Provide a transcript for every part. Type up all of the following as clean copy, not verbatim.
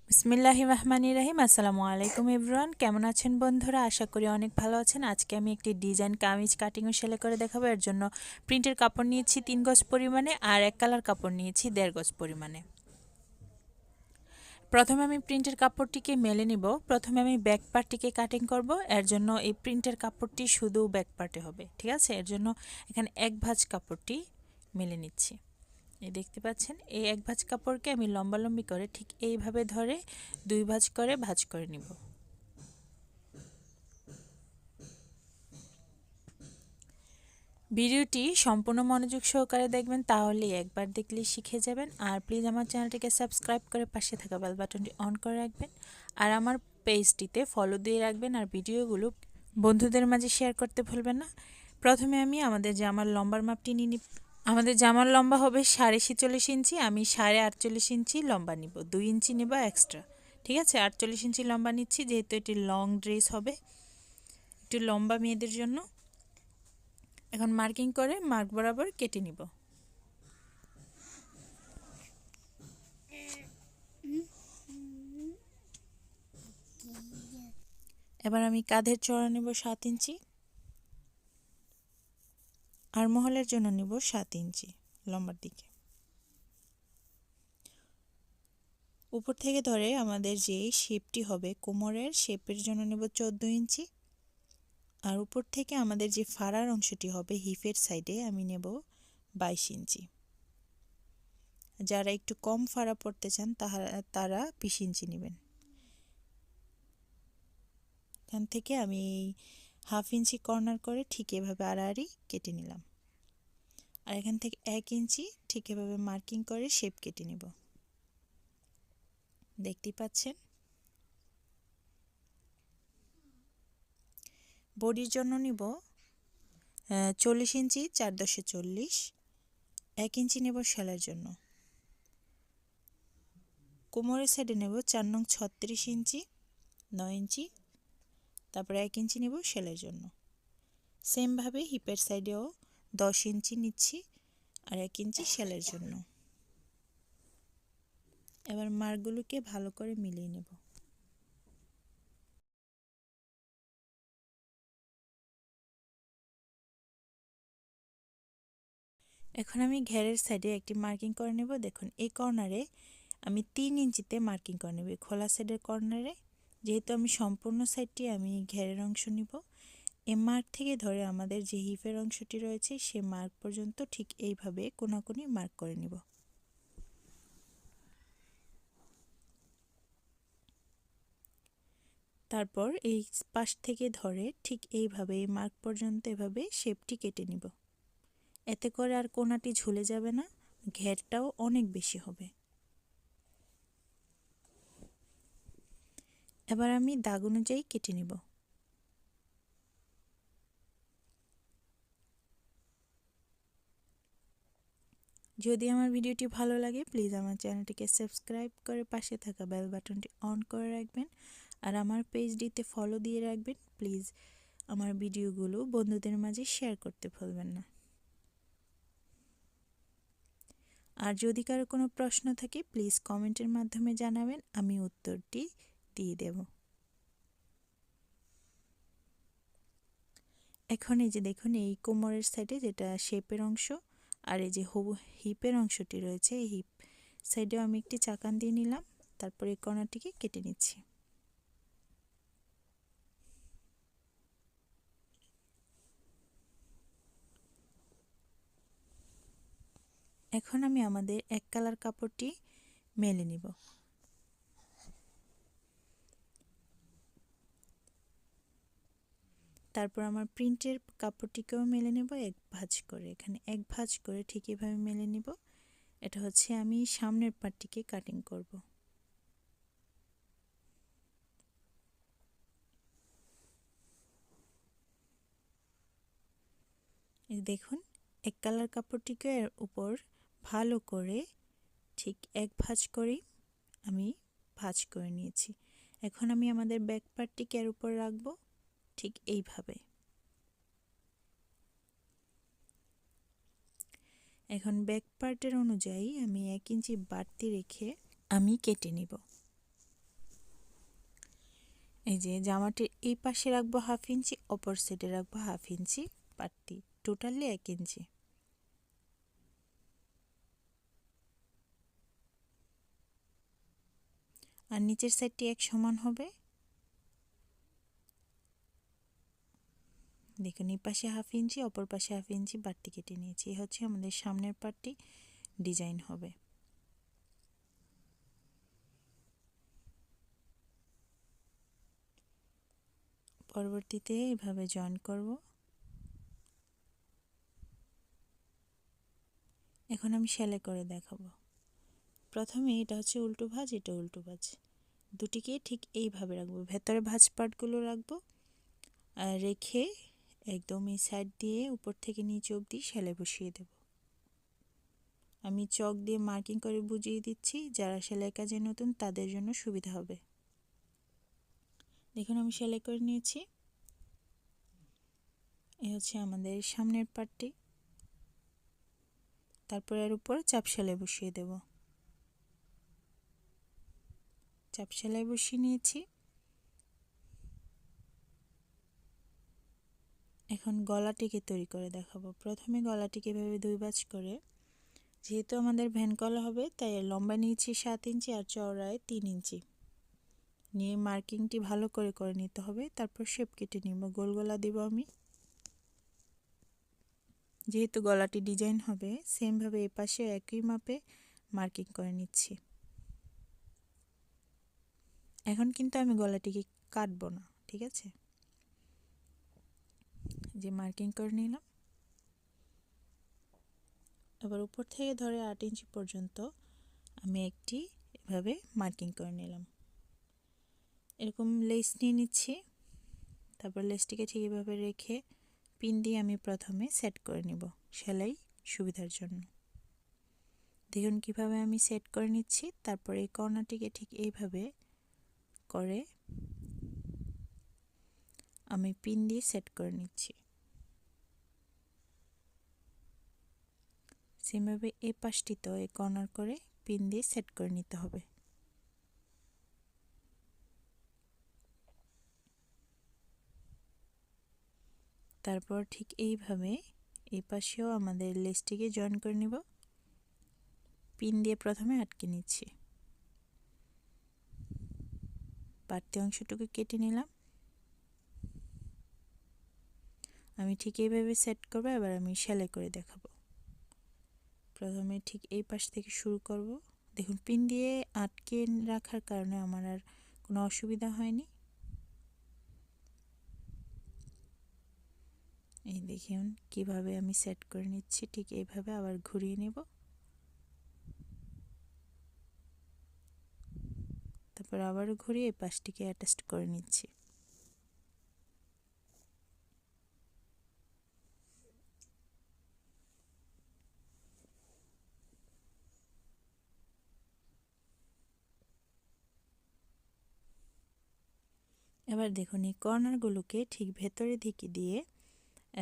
বিসমিল্লাহির রহমানির রহিম। আসসালামু আলাইকুম এভরিওয়ান, কেমন আছেন বন্ধুরা? আশা করি অনেক ভালো আছেন। আজকে আমি একটি ডিজাইন কামিজ কাটিং ও সেলাই করে দেখাবো। এর জন্য প্রিন্টের কাপড় নিয়েছি 3 গজ পরিমাণে আর এক কালার কাপড় নিয়েছি 1.5 গজ পরিমাণে। প্রথমে আমি প্রিন্টের কাপড়টিকে মেলে নিব। প্রথমে আমি ব্যাক পার্টটিকে কাটিং করব। এর জন্য এই প্রিন্টের কাপড়টি শুধু ব্যাক পার্টে হবে, ঠিক আছে? এর জন্য এখানে এক ভাঁজ কাপড়টি মেলে নিচ্ছি। এই দেখতে পাচ্ছেন, এই এক ভাঁজ কাপড়কে আমি লম্বালম্বি করে ঠিক এইভাবে ধরে 2 ভাঁজ করে ভাঁজ করে নিব। ভিডিওটি সম্পূর্ণ মনোযোগ সহকারে দেখবেন, তাহলে একবার দেখলেই শিখে যাবেন। আর প্লিজ আমার চ্যানেলটিকে সাবস্ক্রাইব করে পাশে থাকা বেল বাটনটি অন করে রাখবেন। আর আমার পেজটিতে ফলো দিয়ে রাখবেন। আর ভিডিওগুলো বন্ধুদের মাঝে শেয়ার করতে ভুলবেন না। প্রথমে আমি আমাদের জামার লম্বার মাপটি নিয়ে নিব। আমাদের জামার লম্বা হবে 46.5 ইঞ্চি। আমি 48.5 ইঞ্চি লম্বা নিব, 2 ইঞ্চি নেব এক্সট্রা, ঠিক আছে? 48 ইঞ্চি লম্বা নিচ্ছি, যেহেতু এটি লং ড্রেস হবে, একটু লম্বা মেয়েদের জন্য। এখন মার্কিং করে মার্ক বরাবর কেটে নিব। এবার আমি কাঁধের চওড়া নেব 7 ইঞ্চি, আর মহলের জন্য নেব 7 ইঞ্চি লম্বার দিকে। উপর থেকে ধরে আমাদের যে শেপটি হবে কোমরের শেপের জন্য নেব 14 ইঞ্চি, আর উপর থেকে আমাদের যে ফাড়ার অংশটি হবে হিপের সাইডে আমি নেব 22 ইঞ্চি। যারা একটু কম ফাড়া পড়তে চান তারা 20 ইঞ্চি নেবেন। এখান থেকে আমি 1/2 ইঞ্চি কর্নার করে ঠিক এভাবে আড়াআড়ি কেটে নিলাম। আর এখান থেকে 1 ইঞ্চি ঠিক এভাবে মার্কিং করে শেপ কেটে নেব। দেখতেই পাচ্ছেন। বডির জন্য নিব 40 ইঞ্চি 4/40, 1 ইঞ্চি নেব সেলাইয়ের জন্য। কোমরের সাইডে নেব 4 নং 36 ইঞ্চি, 9 ইঞ্চি, তারপরে 1 ইঞ্চি নেব সেলাইয়ের জন্য। সেমভাবে হিপের সাইডেও 10 ইঞ্চি নিচ্ছি আর 1 ইঞ্চি সেলাইয়ের জন্য। এবার মার্কগুলোকে ভালো করে মিলিয়ে নেব। এখন আমি ঘেরের সাইডে একটি মার্কিং করে নেব। দেখুন, এই কর্নারে আমি 3 ইঞ্চিতে মার্কিং করে নেব, খোলা সাইডের কর্নারে। যেহেতু আমি সম্পূর্ণ সাইডটি আমি ঘেরের অংশ নিব, এই মার্ক থেকে ধরে আমাদের যে হিপের অংশটি রয়েছে সে মার্ক পর্যন্ত ঠিক এইভাবে কোনাকুনি মার্ক করে নিব। তারপর এই পাশ থেকে ধরে ঠিক এইভাবে এই মার্ক পর্যন্ত এভাবে শেপটি কেটে নিব। এতে করে আর কোনাটি ঝুলে যাবে না, ঘেরটাও অনেক বেশি হবে। এবার আমি দাগ অনুযায়ী কেটে নিব। যদি আমার ভিডিওটি ভালো লাগে প্লিজ আমার চ্যানেলটিকে সাবস্ক্রাইব করে পাশে থাকা বেল বাটনটি অন করে রাখবেন। আর আমার পেজটিতে ফলো দিয়ে রাখবেন। প্লিজ আমার ভিডিওগুলো বন্ধুদের মাঝে শেয়ার করতে ভুলবেন না। আর যদি কারো কোনো প্রশ্ন থাকে প্লিজ কমেন্টের মাধ্যমে জানাবেন, আমি উত্তরটি দিয়ে দেব। এখন এই যে দেখুন, এই কোমরের সাইডে যেটা শেপের অংশ আর এই যে হিপের অংশটি রয়েছে, এই হিপ সাইডেও আমি একটি চাকান দিয়ে নিলাম। তারপর এই কর্নারটিকে কেটে নিচ্ছি। এখন আমি আমাদের এক কালার কাপড়টি মেলে নিব। তারপর আমার প্রিন্টের কাপড়টিকেও মেলে নেব এক ভাঁজ করে। এখানে এক ভাঁজ করে ঠিক এভাবে মেলে নিব। এটা হচ্ছে আমি সামনের পার্টটিকে কাটিং করব। এই দেখুন, এক কালার কাপড়টিকে এর উপর ভালো করে ঠিক এক ভাঁজ করেই আমি ভাঁজ করে নিয়েছি। এখন আমি আমাদের ব্যাক পার্টটিকে এর উপর রাখবো ঠিক এইভাবে। এখন ব্যাক পার্টের অনুযায়ী আমি 1 ইঞ্চি বাড়তি রেখে আমি কেটে নিব। এই যে জামাটির এই পাশে রাখবো 1/2 ইঞ্চি, অপর সাইডে রাখবো 1/2 ইঞ্চি বাড়তি, টোটালি 1 ইঞ্চি। আর নিচের সাইডটি এক সমান হবে। দেখুন এই পাশে 1/2 ইঞ্চি, অপর পাশে 1/2 ইঞ্চি বাড়তি কেটে নিয়েছি। এই হচ্ছে আমাদের সামনের পার্টটি ডিজাইন হবে। পরবর্তীতে এভাবে জয়েন করব। এখন আমি সেলাই করে দেখাবো। প্রথমে এটা হচ্ছে উল্টো ভাঁজ, এটা উল্টো ভাঁজ, দুটিকে ঠিক এইভাবে রাখবো। ভেতরে ভাঁজ পার্টগুলো রাখবো আর রেখে একদম এই সাইড দিয়ে উপর থেকে নিচে অবধি সেলাই বসিয়ে দেব। আমি চক দিয়ে মার্কিং করে বুঝিয়ে দিচ্ছি, যারা সেলাই কাজে নতুন তাদের জন্য সুবিধা হবে। দেখুন আমি সেলাই করে নিয়েছি। এই হচ্ছে আমাদের সামনের পার্টটি। তারপর এর উপর চাপ সেলাই বসিয়ে দেব। চাপ সেলাই বসিয়ে নিয়েছি। এখন গলাটিকে তৈরি করে দেখাবো। প্রথমে গলাটিকে এভাবে 2 ভাঁজ করে, যেহেতু আমাদের ভ্যান গলা হবে তাই লম্বা নিয়েছি 7 ইঞ্চি আর চওড়ায় 3 ইঞ্চি নিয়ে মার্কিংটি ভালো করে করে নিতে হবে। তারপর শেপ কেটে নিব, গোল গলা দেব আমি। যেহেতু গলাটি ডিজাইন হবে সেমভাবে এই পাশে একই মাপে মার্কিং করে নিচ্ছি। এখন কিন্তু আমি গলাটিকে কাটবো না, ঠিক আছে? যে মার্কিং করে নিলাম। এবার উপর থেকে ধরে 8 ইঞ্চি পর্যন্ত আমি একটি এভাবে মার্কিং করে নিলাম। এরকম লেস নিয়ে নিচ্ছি। তারপর লেসটিকে ঠিক এভাবে রেখে পিন দিয়ে আমি প্রথমে সেট করে নিব সেলাই সুবিধার জন্য। দেখুন কিভাবে আমি সেট করে নিচ্ছি। তারপর এই কর্নারটিকে ঠিক এইভাবে করে আমি পিন দিয়ে সেট করে নিচ্ছি। সেমভাবে এই পাশটিতেও এই কর্নার করে পিন দিয়ে সেট করে নিতে হবে। তারপর ঠিক এইভাবে এই পাশেও আমাদের লেসটিকে জয়েন করে নিব। পিন দিয়ে প্রথমে আটকে নিচ্ছি, বাড়তি অংশটুকু কেটে নিলাম। আমি ঠিক এইভাবে সেট করব। এবার আমি সেলাই করে দেখাবো। প্রথমে ঠিক এই পাশ থেকে শুরু করব। দেখুন পিন দিয়ে আটকে রাখার কারণে আমার আর কোনো অসুবিধা হয়নি। এই দেখুন কিভাবে আমি সেট করে নিচ্ছি। ঠিক এইভাবে আবার ঘুরিয়ে নেব। তারপর আবারও ঘুরিয়ে এই পাশটিকে অ্যাটাচ করে নিচ্ছি। এবার দেখুন এই কর্নারগুলোকে ঠিক ভেতরের দিকে দিয়ে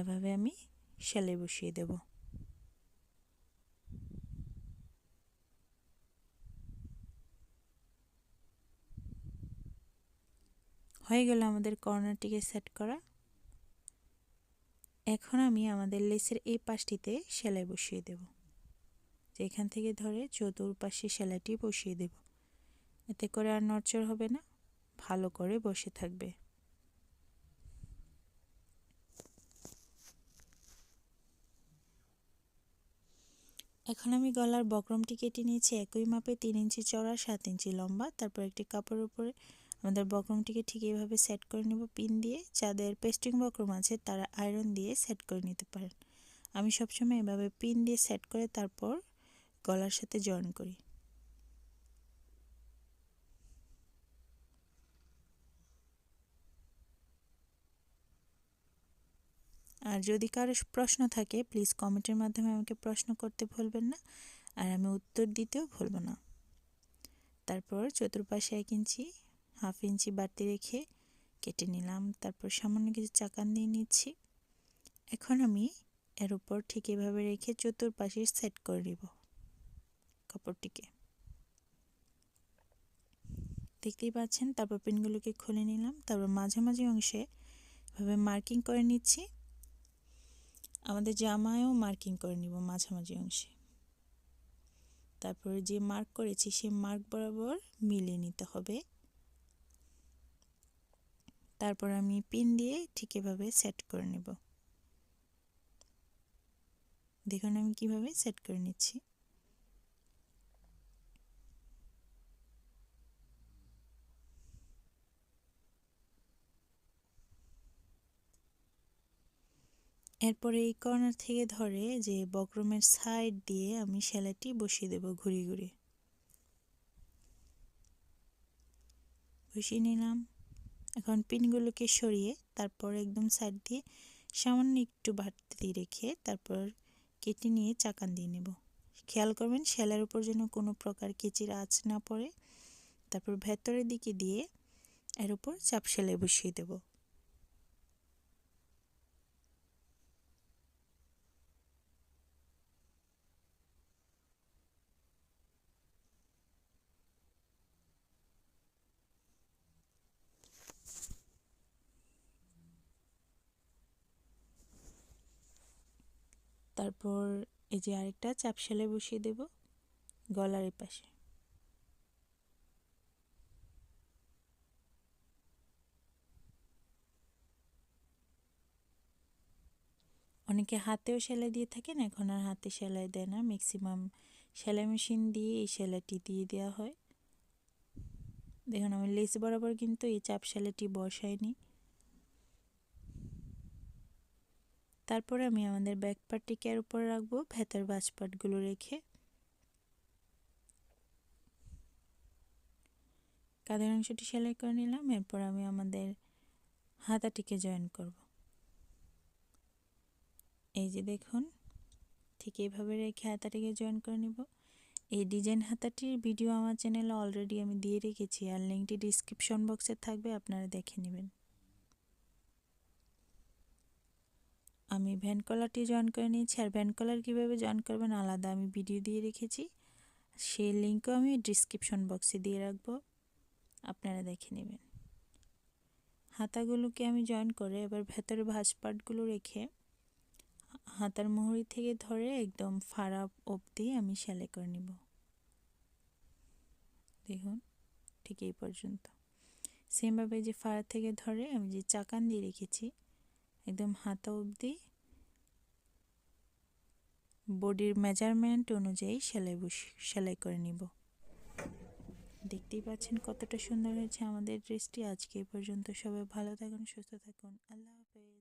এভাবে আমি সেলাই বসিয়ে দেব। হয়ে গেল আমাদের কর্নারটিকে সেট করা। এখন আমি আমাদের লেসের এই পাশটিতে সেলাই বসিয়ে দেব। এখান থেকে ধরে চতুর্পাশে সেলাইটি বসিয়ে দেব। এতে করে আর নড়চড় হবে না, ভালো করে বসে থাকবে। এখন আমি গলার বক্রমটি কেটে নিয়েছি একই মাপে 3 ইঞ্চি চওড়া 7 ইঞ্চি লম্বা। তারপর একটি কাপড়ের উপরে আমাদের বক্রমটিকে ঠিক এইভাবে সেট করে নেব পিন দিয়ে। যাদের পেস্টিং বক্রম আছে তারা আয়রন দিয়ে সেট করে নিতে পারেন। আমি সবসময় এভাবে পিন দিয়ে সেট করে তারপর গলার সাথে জয়েন করি। আর যদি কারো প্রশ্ন থাকে প্লিজ কমেন্টের মাধ্যমে আমাকে প্রশ্ন করতে ভুলবেন না, আর আমি উত্তর দিতেও ভুলব না। তারপর চতুর্পাশে 1 ইঞ্চি 1/2 ইঞ্চি বাড়তি রেখে কেটে নিলাম। তারপর সামান্য কিছু চাকান দিয়ে নিচ্ছি। এখন আমি এর উপর ঠিক এভাবে রেখে চতুর্পাশে সেট করে নিব কাপড়টিকে। দেখতেই পাচ্ছেন। তারপর পিনগুলোকে খুলে নিলাম, তারপর মাঝামাঝি অংশে এভাবে মার্কিং করে নিচ্ছি। আমাদের জামায়ও মার্কিং করে নিব মাঝামাঝি অংশে। তারপরে যে মার্ক করেছি সেই মার্ক বরাবর মিলিয়ে নিতে হবে। তারপর আমি পিন দিয়ে ঠিক এভাবে সেট করে নেব। দেখুন আমি কিভাবে সেট করে নিচ্ছি। এরপরে এই কর্নার থেকে ধরে যে বক্রমের সাইড দিয়ে আমি সেলাইটি বসিয়ে দেব ঘুরিয়ে ঘুরিয়ে। বসিয়ে নিলাম। এখন পিনগুলোকে সরিয়ে তারপর একদম সাইড দিয়ে সামান্য একটু বাড়তি রেখে তারপর কেটে নিয়ে চাকান দিয়ে নেব। খেয়াল করবেন সেলাইয়ের উপর যেন কোনো প্রকার কেচির আঁচ না পড়ে। তারপর ভেতরের দিকে দিয়ে এর উপর চাপ সেলাই বসিয়ে দেব। তারপর এই যে আরেকটা চাপ সেলাই বসিয়ে দেব গলার এই পাশে। অনেকে হাতেও সেলাই দিয়ে থাকেন, এখন আর হাতে সেলাই দেয় না, ম্যাক্সিমাম সেলাই মেশিন দিয়ে এই সেলাইটি দিয়ে দেওয়া হয়। দেখুন আমি লেস বরাবর কিন্তু এই চাপ সেলাইটি বসাইনি। তারপরে আমি আমাদের ব্যাক পার্টটিকে এর উপর রাখবো, ভেতর ভাঁজ পার্টগুলো রেখে কাঁধের অংশটি সেলাই করে নিলাম। এরপর আমি আমাদের হাতাটিকে জয়েন করব। এই যে দেখুন ঠিক এইভাবে রেখে হাতাটিকে জয়েন করে নিব। এই ডিজাইন হাতাটির ভিডিও আমার চ্যানেলে অলরেডি আমি দিয়ে রেখেছি, আর লিঙ্কটি ডিসক্রিপশন বক্সে থাকবে, আপনারা দেখে নেবেন। আমি ভ্যান কলারটি জয়েন করে নিয়েছি, আর ভ্যান কলার কীভাবে জয়েন করবেন আলাদা আমি ভিডিও দিয়ে রেখেছি, সেই লিঙ্কও আমি ডিসক্রিপশন বক্সে দিয়ে রাখবো, আপনারা দেখে নেবেন। হাতাগুলোকে আমি জয়েন করে এবার ভেতরে ভাঁজ পার্টগুলো রেখে হাতার মুহুরি থেকে ধরে একদম ফাড়া অবধি আমি সেলাই করে নিব। দেখুন ঠিক এই পর্যন্ত সেমভাবে যে ফাড়া থেকে ধরে আমি যে চাকান দিয়ে রেখেছি একদম হাতা অবধি বডির মেজারমেন্ট অনুযায়ী সেলাই করে নিব। দেখতেই পাচ্ছেন কতটা সুন্দর হয়েছে আমাদের ড্রেসটি। আজকে এই পর্যন্ত, সবাই ভালো থাকুন, সুস্থ থাকুন, আল্লাহ হাফেজ।